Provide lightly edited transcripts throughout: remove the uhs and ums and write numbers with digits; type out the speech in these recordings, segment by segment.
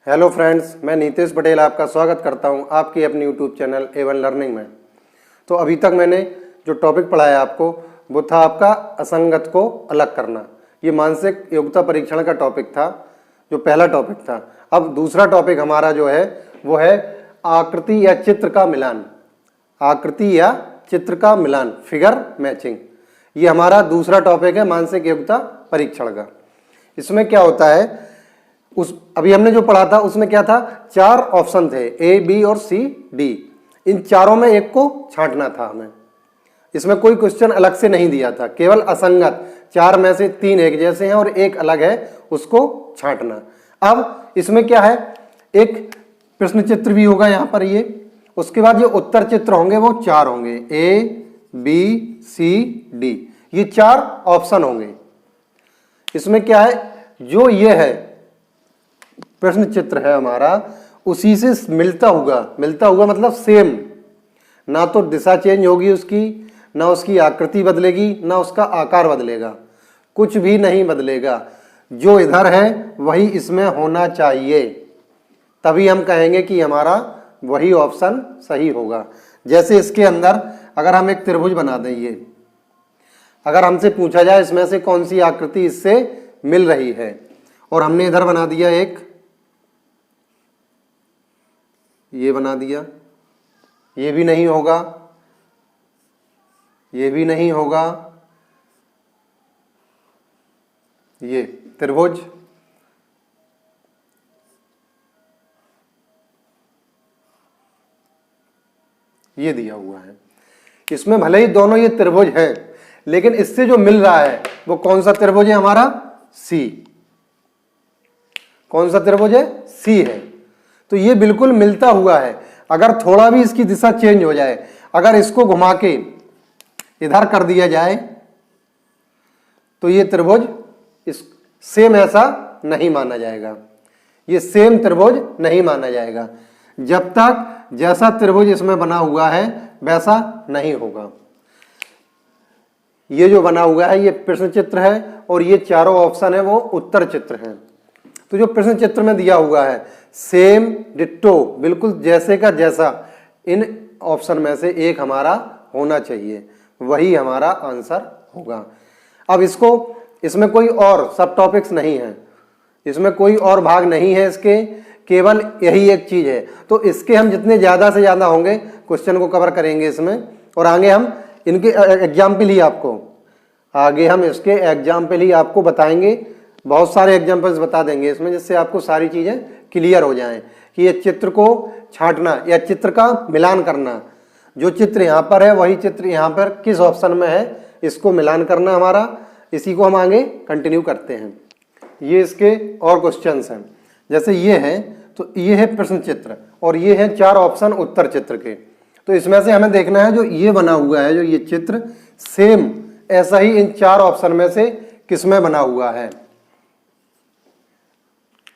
Hello friends, मैं नीतीश पटेल आपका स्वागत करता हूं आपकी अपनी यूट्यूब चैनल A1 लर्निंग में। तो अभी तक मैंने जो टॉपिक पढ़ाया आपको वो था आपका असंगत को अलग करना। ये मानसिक योग्यता परीक्षण का टॉपिक था, जो पहला टॉपिक था। अब दूसरा टॉपिक हमारा जो है वो है आकृति या चित्र का मिलान। आकृति या चित्र का मिलान, फिगर मैचिंग, ये हमारा दूसरा टॉपिक है मानसिक योग्यता परीक्षण का। इसमें क्या होता है, अभी हमने जो पढ़ा था उसमें क्या था, 4 ऑप्शन थे, ए, बी और सी, डी। इन चारों में एक को छांटना था हमें। इसमें कोई क्वेश्चन अलग से नहीं दिया था, केवल असंगत 4 में से 3 एक जैसे हैं और एक अलग है, उसको छांटना। अब इसमें क्या है, एक प्रश्न चित्र भी होगा यहाँ पर ये, उसके बाद जो उत्तर चित्र होंगे वो 4 होंगे, ए, बी, सी, डी, ये 4 ऑप्शन होंगे। इसमें क्या है, जो ये है प्रश्न चित्र है हमारा, उसी से मिलता हुआ मतलब सेम, ना तो दिशा चेंज होगी उसकी, ना उसकी आकृति बदलेगी, ना उसका आकार बदलेगा, कुछ भी नहीं बदलेगा। जो इधर है वही इसमें होना चाहिए, तभी हम कहेंगे कि हमारा वही ऑप्शन सही होगा। जैसे इसके अंदर अगर हम एक त्रिभुज बना दें, ये अगर हमसे पूछा जाए इसमें से कौन सी आकृति इससे मिल रही है, और हमने इधर बना दिया एक, ये बना दिया, ये भी नहीं होगा, ये भी नहीं होगा, ये त्रिभुज, ये दिया हुआ है। इसमें भले ही दोनों ये त्रिभुज है, लेकिन इससे जो मिल रहा है वो कौन सा त्रिभुज है हमारा, सी। कौन सा त्रिभुज है, सी है। तो ये बिल्कुल मिलता हुआ है। अगर थोड़ा भी इसकी दिशा चेंज हो जाए, अगर इसको घुमा के इधर कर दिया जाए तो ये त्रिभुज इस सेम ऐसा नहीं माना जाएगा, ये सेम त्रिभुज नहीं माना जाएगा। जब तक जैसा त्रिभुज इसमें बना हुआ है वैसा नहीं होगा। ये जो बना हुआ है ये प्रश्न चित्र है, और ये चारों ऑप्शन है वो उत्तर चित्र हैं। तो जो प्रश्न चित्र में दिया हुआ है सेम डिट्टो, बिल्कुल जैसे का जैसा, इन ऑप्शन में से एक हमारा होना चाहिए, वही हमारा आंसर होगा। अब इसमें कोई और सब टॉपिक्स नहीं है, इसमें कोई और भाग नहीं है इसके, केवल यही एक चीज है। तो इसके हम जितने ज्यादा से ज्यादा होंगे क्वेश्चन को कवर करेंगे इसमें, और आगे हम इनके एग्जाम्पल ही इसके एग्जाम्पल ही आपको बताएंगे। बहुत सारे एग्जाम्पल्स बता देंगे इसमें, जिससे आपको सारी चीजें क्लियर हो जाएं कि ये चित्र को छांटना या चित्र का मिलान करना, जो चित्र यहाँ पर है वही चित्र यहाँ पर किस ऑप्शन में है, इसको मिलान करना हमारा। इसी को हम आगे कंटिन्यू करते हैं। ये इसके और क्वेश्चंस हैं, जैसे ये है, तो ये है प्रश्न चित्र और ये है 4 ऑप्शन उत्तर चित्र के। तो इसमें से हमें देखना है जो ये बना हुआ है, जो ये चित्र सेम ऐसा ही इन 4 ऑप्शन में से किसमें बना हुआ है।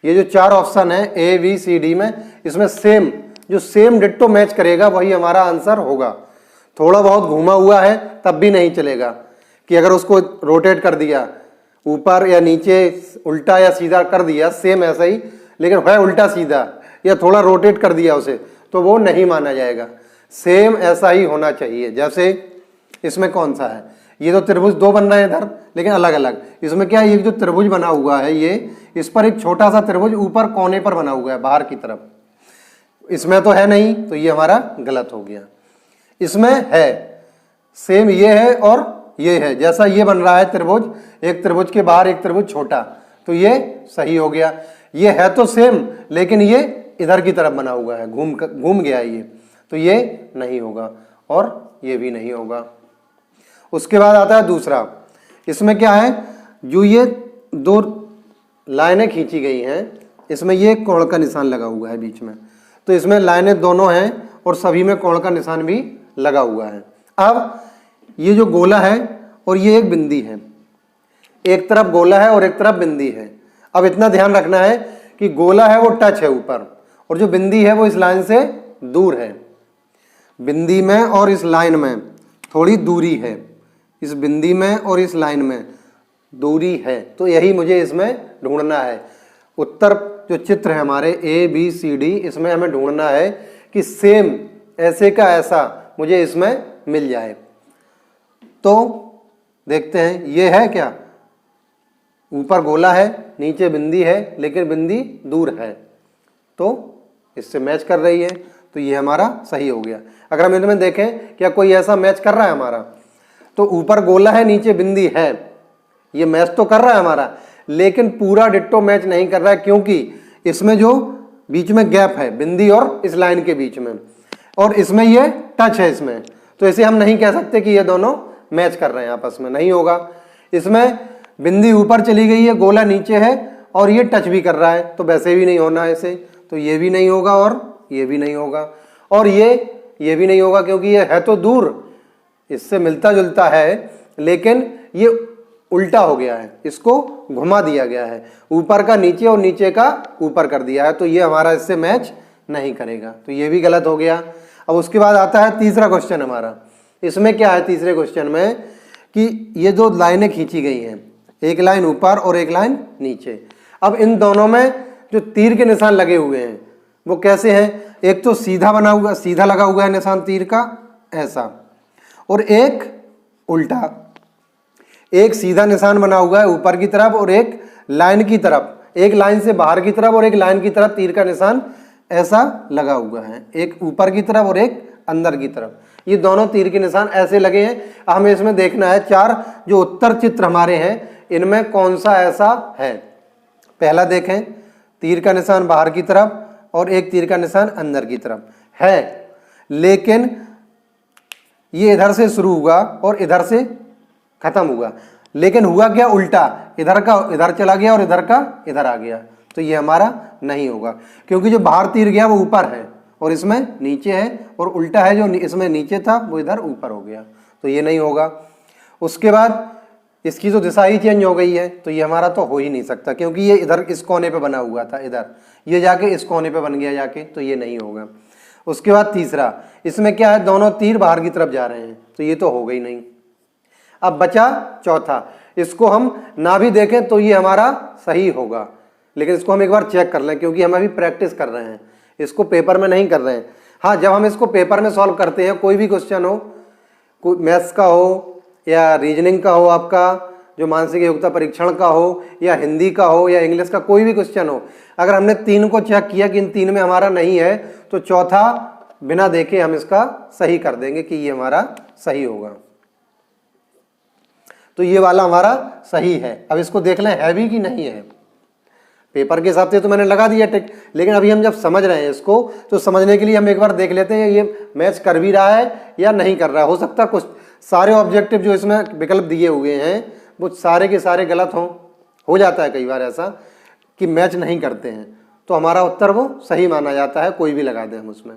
ये जो 4 ऑप्शन है ए, बी, सी, डी में, इसमें सेम, जो सेम डिट्टो मैच करेगा वही हमारा आंसर होगा। थोड़ा बहुत घूमा हुआ है तब भी नहीं चलेगा, कि अगर उसको रोटेट कर दिया ऊपर या नीचे, उल्टा या सीधा कर दिया, सेम ऐसा ही, लेकिन है उल्टा सीधा या थोड़ा रोटेट कर दिया उसे, तो वो नहीं माना जाएगा। सेम ऐसा ही होना चाहिए। जैसे इसमें कौन सा है, ये तो त्रिभुज 2 बन रहे हैं इधर, लेकिन अलग अलग। इसमें क्या है, ये जो त्रिभुज बना हुआ है ये, इस पर एक छोटा सा त्रिभुज ऊपर कोने पर बना हुआ है बाहर की तरफ, इसमें तो है नहीं, तो ये हमारा गलत हो गया। इसमें है सेम, ये है और ये है, जैसा ये बन रहा है त्रिभुज, एक त्रिभुज के बाहर एक त्रिभुज छोटा, तो ये सही हो गया। ये है तो सेम, लेकिन ये इधर की तरफ बना हुआ है, घूम गया ये, तो ये नहीं होगा और ये भी नहीं होगा। उसके बाद आता है दूसरा। इसमें क्या है, जो ये 2 लाइनें खींची गई हैं, इसमें ये कोण का निशान लगा हुआ है बीच में, तो इसमें लाइनें दोनों हैं और सभी में कोण का निशान भी लगा हुआ है। अब ये जो गोला है और ये एक बिंदी है, एक तरफ गोला है और एक तरफ बिंदी है। अब इतना ध्यान रखना है कि गोला है वो टच है ऊपर, और जो बिंदी है वो इस लाइन से दूर है। बिंदी में और इस लाइन में थोड़ी दूरी है, इस बिंदी में और इस लाइन में दूरी है, तो यही मुझे इसमें ढूंढना है। उत्तर जो चित्र है हमारे ABCD, इसमें हमें ढूंढना है कि सेम ऐसे का ऐसा मुझे इसमें मिल जाए। तो देखते हैं ये है क्या, ऊपर गोला है नीचे बिंदी है लेकिन बिंदी दूर है, तो इससे मैच कर रही है, तो ये हमारा सही हो गया। अगर हम इनमें देखें क्या कोई ऐसा मैच कर रहा है हमारा, तो ऊपर गोला है नीचे बिंदी है, ये मैच तो कर रहा है हमारा, लेकिन पूरा डिट्टो मैच नहीं कर रहा है, क्योंकि इसमें जो बीच में गैप है बिंदी और इस लाइन के बीच में, और इसमें ये टच है इसमें, तो इसे हम नहीं कह सकते कि ये दोनों मैच कर रहे हैं आपस में, नहीं होगा। इसमें बिंदी ऊपर चली गई है, गोला नीचे है और ये टच भी कर रहा है, तो वैसे भी नहीं होना ऐसे, तो ये भी नहीं होगा और ये भी नहीं होगा और ये भी नहीं होगा, क्योंकि ये है तो दूर, इससे मिलता जुलता है लेकिन ये उल्टा हो गया है, इसको घुमा दिया गया है, ऊपर का नीचे और नीचे का ऊपर कर दिया है, तो ये हमारा इससे मैच नहीं करेगा, तो ये भी गलत हो गया। अब उसके बाद आता है तीसरा क्वेश्चन हमारा। इसमें क्या है तीसरे क्वेश्चन में कि ये दो लाइनें खींची गई हैं, एक लाइन ऊपर और एक लाइन नीचे। अब इन दोनों में जो तीर के निशान लगे हुए हैं वो कैसे हैं, एक तो सीधा बना हुआ, सीधा लगा हुआ है निशान तीर का ऐसा, और एक उल्टा, एक सीधा निशान बना हुआ है ऊपर की तरफ और एक लाइन की तरफ, एक लाइन से बाहर की तरफ और एक लाइन की तरफ तीर का निशान ऐसा लगा हुआ है, एक ऊपर की तरफ और एक अंदर की तरफ, ये दोनों तीर के निशान ऐसे लगे हैं। हमें इसमें देखना है चार जो उत्तर चित्र हमारे हैं इनमें कौन सा ऐसा है। पहला देखें, तीर का निशान बाहर की तरफ और एक तीर का निशान अंदर की तरफ है, लेकिन ये इधर से शुरू हुआ और इधर से खत्म हुआ, लेकिन हुआ क्या उल्टा, इधर का इधर चला गया और इधर का इधर आ गया, तो ये हमारा नहीं होगा, क्योंकि जो बाहर तीर गया वो ऊपर है और इसमें नीचे है, और उल्टा है जो इसमें नीचे था वो इधर ऊपर हो गया, तो ये नहीं होगा। उसके बाद इसकी जो दिशा ही चेंज हो गई है, तो ये हमारा तो हो ही नहीं सकता, क्योंकि ये इधर इस कोने पे बना हुआ था, इधर ये जाके इस कोने पे बन गया जाके, तो ये नहीं होगा। उसके बाद तीसरा, इसमें क्या है दोनों तीर बाहर की तरफ जा रहे हैं, तो ये तो हो गई नहीं। अब बचा चौथा, इसको हम ना भी देखें तो ये हमारा सही होगा, लेकिन इसको हम एक बार चेक कर लें, क्योंकि हम अभी प्रैक्टिस कर रहे हैं, इसको पेपर में नहीं कर रहे हैं। हाँ, जब हम इसको पेपर में सॉल्व करते हैं, कोई भी क्वेश्चन हो, कोई मैथ्स का हो या रीजनिंग का हो, आपका जो मानसिक योग्यता परीक्षण का हो या हिंदी का हो या इंग्लिश का कोई भी क्वेश्चन हो, अगर हमने तीन को चेक किया कि इन तीन में हमारा नहीं है, तो चौथा बिना देखे हम इसका सही कर देंगे कि ये हमारा सही होगा, तो ये वाला हमारा सही है। अब इसको देख लें है भी कि नहीं है, पेपर के हिसाब से तो मैंने लगा दिया टिक, लेकिन अभी हम जब समझ रहे हैं इसको, तो समझने के लिए हम एक बार देख लेते हैं ये मैच कर भी रहा है या नहीं कर रहा है। हो सकता है कुछ सारे ऑब्जेक्टिव जो इसमें विकल्प दिए हुए हैं वो सारे के सारे गलत हों, हो जाता है कई बार ऐसा कि मैच नहीं करते हैं, तो हमारा उत्तर वो सही माना जाता है, कोई भी लगा दें हम उसमें।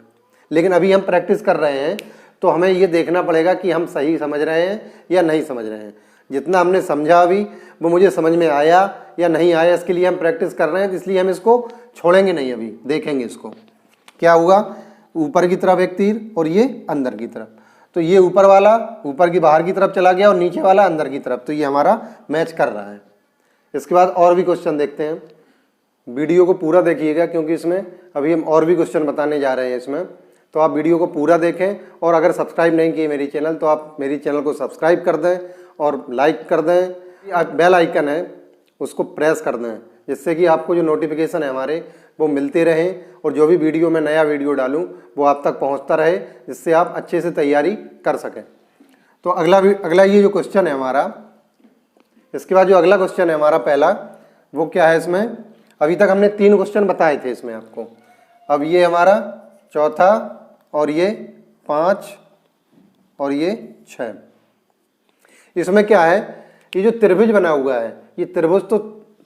लेकिन अभी हम प्रैक्टिस कर रहे हैं, तो हमें ये देखना पड़ेगा कि हम सही समझ रहे हैं या नहीं समझ रहे हैं। जितना हमने समझा अभी वो मुझे समझ में आया या नहीं आया, इसके लिए हम प्रैक्टिस कर रहे हैं, इसलिए हम इसको छोड़ेंगे नहीं, अभी देखेंगे इसको क्या हुआ। ऊपर की तरफ एक तीर और ये अंदर की तरफ, तो ये ऊपर वाला ऊपर की बाहर की तरफ चला गया और नीचे वाला अंदर की तरफ, तो ये हमारा मैच कर रहा है। इसके बाद और भी क्वेश्चन देखते हैं, वीडियो को पूरा देखिएगा, क्योंकि इसमें अभी हम और भी क्वेश्चन बताने जा रहे हैं इसमें, तो आप वीडियो को पूरा देखें। और अगर सब्सक्राइब नहीं किए मेरी चैनल, तो आप मेरी चैनल को सब्सक्राइब कर दें और लाइक कर दें, बेल आइकन है उसको प्रेस कर दें, जिससे कि आपको जो नोटिफिकेशन है हमारे वो मिलते रहें, और जो भी वीडियो मैं नया वीडियो डालूं वो आप तक पहुंचता रहे, जिससे आप अच्छे से तैयारी कर सकें। तो अगला ये जो क्वेश्चन है हमारा, इसके बाद जो अगला क्वेश्चन है हमारा पहला, वो क्या है। इसमें अभी तक हमने 3 क्वेश्चन बताए थे इसमें आपको, अब ये हमारा चौथा और ये 5 और ये 6। इसमें क्या है, ये जो त्रिभुज बना हुआ है, ये त्रिभुज तो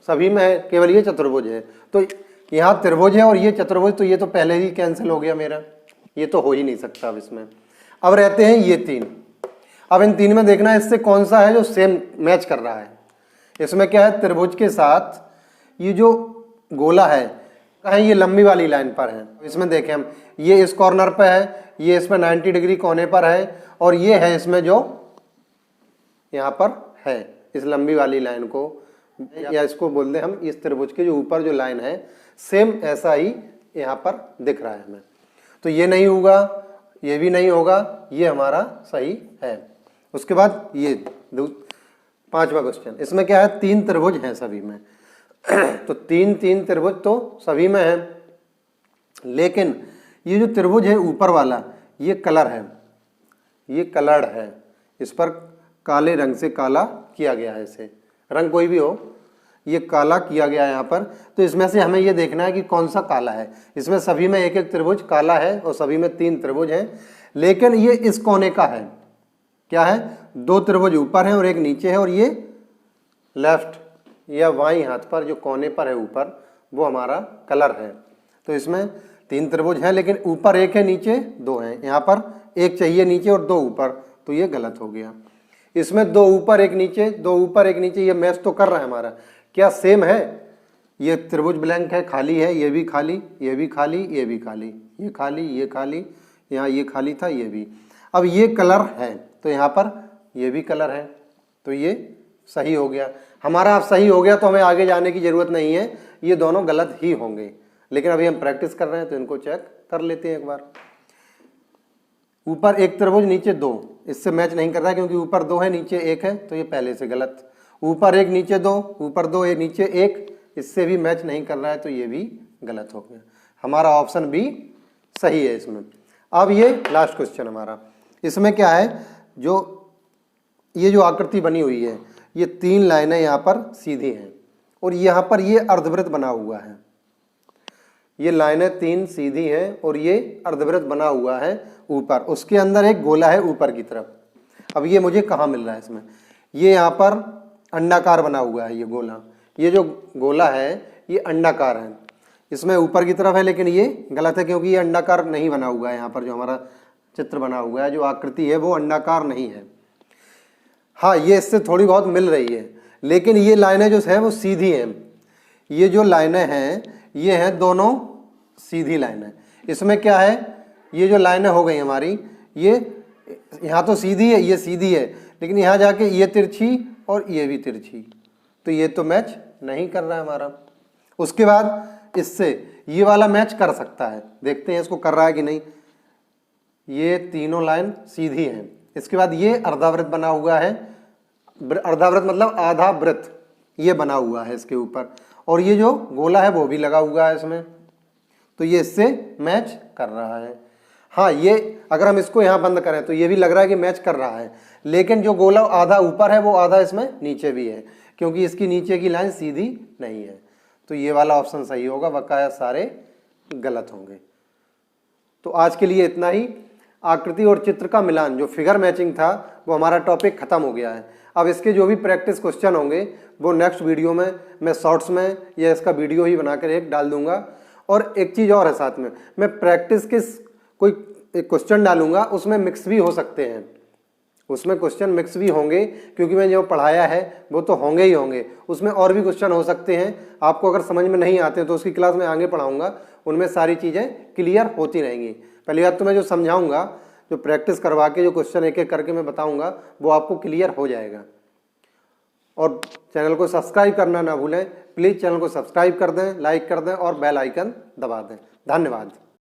सभी में है, केवल ये चतुर्भुज है, तो यहाँ त्रिभुज है और ये चतुर्भुज, तो ये तो पहले ही कैंसिल हो गया मेरा, ये तो हो ही नहीं सकता अब इसमें। अब रहते हैं ये 3, अब इन 3 में देखना है इससे कौन सा है जो सेम मैच कर रहा है। इसमें क्या है, त्रिभुज के साथ ये जो गोला है कहीं ये लंबी वाली लाइन पर है, इसमें देखें हम, ये इस कॉर्नर पे है, ये इसमें 90 डिग्री कोने पर है, और ये है इसमें जो यहाँ पर है, इस लंबी वाली लाइन को, या इसको बोल दें हम, इस त्रिभुज के जो ऊपर जो लाइन है सेम ऐसा ही यहाँ पर दिख रहा है हमें। तो ये नहीं होगा, ये भी नहीं होगा, ये हमारा सही है। उसके बाद ये 5वां क्वेश्चन, इसमें क्या है, 3 त्रिभुज हैं सभी में। तो 3 त्रिभुज तो सभी में है, लेकिन ये जो त्रिभुज है ऊपर वाला, ये कलर है, ये कलर्ड है, इस पर काले रंग से काला किया गया है, इसे रंग कोई भी हो, ये काला किया गया है यहाँ पर। तो इसमें से हमें ये देखना है कि कौन सा काला है। इसमें सभी में एक एक त्रिभुज काला है और सभी में 3 त्रिभुज हैं, लेकिन ये इस कोने का है, क्या है, 2 त्रिभुज ऊपर हैं और एक नीचे है, और ये लेफ्ट या बाईं हाथ पर जो कोने पर है ऊपर, वो हमारा कलर है। तो इसमें 3 त्रिभुज हैं, लेकिन ऊपर एक है, नीचे 2 हैं। यहाँ पर एक चाहिए नीचे और 2 ऊपर, तो ये गलत हो गया। इसमें 2 ऊपर एक नीचे, 2 ऊपर एक नीचे, ये मैच तो कर रहा है हमारा, क्या सेम है। ये त्रिभुज ब्लैंक है, खाली है, ये भी खाली, ये भी खाली, ये भी खाली, ये खाली, ये खाली, यहाँ ये खाली था, ये भी। अब ये कलर है, तो यहाँ पर ये भी कलर है, तो ये सही हो गया हमारा। अब सही हो गया तो हमें आगे जाने की ज़रूरत नहीं है, ये दोनों गलत ही होंगे। लेकिन अभी हम प्रैक्टिस कर रहे हैं तो इनको चेक कर लेते हैं एक बार। ऊपर एक त्रिभुज, नीचे 2, इससे मैच नहीं कर रहा है क्योंकि ऊपर 2 है, नीचे 1 है, तो ये पहले से गलत। ऊपर 1 नीचे 2, ऊपर 2 एक नीचे 1, इससे भी मैच नहीं कर रहा है, तो ये भी गलत हो गया। हमारा ऑप्शन बी सही है इसमें। अब ये लास्ट क्वेश्चन हमारा, इसमें क्या है, जो ये जो आकृति बनी हुई है, ये 3 लाइनें यहाँ पर सीधी हैं और यहाँ पर ये अर्धवृत्त बना हुआ है। ये लाइनें 3 सीधी हैं और ये अर्धवृत्त बना हुआ है ऊपर, उसके अंदर एक गोला है ऊपर की तरफ। अब ये मुझे कहाँ मिल रहा है इसमें, ये यहाँ पर अंडाकार बना हुआ है, ये गोला, ये जो गोला है ये अंडाकार है, इसमें ऊपर की तरफ है, लेकिन ये गलत है क्योंकि ये अंडाकार नहीं बना हुआ है। यहाँ पर जो हमारा चित्र बना हुआ है, जो आकृति है, वो अंडाकार नहीं है। हाँ, ये इससे थोड़ी बहुत मिल रही है, लेकिन ये लाइनें जो है वो सीधी हैं। ये जो लाइनें हैं ये हैं दोनों सीधी लाइनें। इसमें क्या है, ये जो लाइनें हो गई हमारी, ये यहाँ तो सीधी है, ये सीधी है, लेकिन यहाँ जाके ये तिरछी और ये भी तिरछी, तो ये तो मैच नहीं कर रहा है हमारा। उसके बाद इससे ये वाला मैच कर सकता है, देखते हैं इसको कर रहा है कि नहीं। ये तीनों लाइन सीधी हैं। इसके बाद ये अर्धावृत्त बना हुआ है, अर्धावृत्त मतलब आधा वृत्त ये बना हुआ है इसके ऊपर, और ये जो गोला है वो भी लगा हुआ है इसमें, तो ये इससे मैच कर रहा है। हाँ, ये अगर हम इसको यहाँ बंद करें तो ये भी लग रहा है कि मैच कर रहा है, लेकिन जो गोला आधा ऊपर है वो आधा इसमें नीचे भी है, क्योंकि इसकी नीचे की लाइन सीधी नहीं है। तो ये वाला ऑप्शन सही होगा, बकाया सारे गलत होंगे। तो आज के लिए इतना ही। आकृति और चित्र का मिलान, जो फिगर मैचिंग था, वो हमारा टॉपिक खत्म हो गया है। अब इसके जो भी प्रैक्टिस क्वेश्चन होंगे वो नेक्स्ट वीडियो में मैं शॉर्ट्स में या इसका वीडियो ही बनाकर एक डाल दूंगा। और एक चीज़ और है साथ में, मैं प्रैक्टिस के कोई एक क्वेश्चन डालूंगा, उसमें मिक्स भी हो सकते हैं, उसमें क्वेश्चन मिक्स भी होंगे, क्योंकि मैंने जो पढ़ाया है वो तो होंगे ही होंगे, उसमें और भी क्वेश्चन हो सकते हैं। आपको अगर समझ में नहीं आते तो उसकी क्लास में आगे पढ़ाऊंगा, उनमें सारी चीज़ें क्लियर होती रहेंगी। पहली बात तो मैं जो समझाऊंगा, जो प्रैक्टिस करवा के जो क्वेश्चन एक एक करके मैं बताऊंगा, वो आपको क्लियर हो जाएगा। और चैनल को सब्सक्राइब करना ना भूलें, प्लीज़ चैनल को सब्सक्राइब कर दें, लाइक कर दें और बेल आइकन दबा दें। धन्यवाद।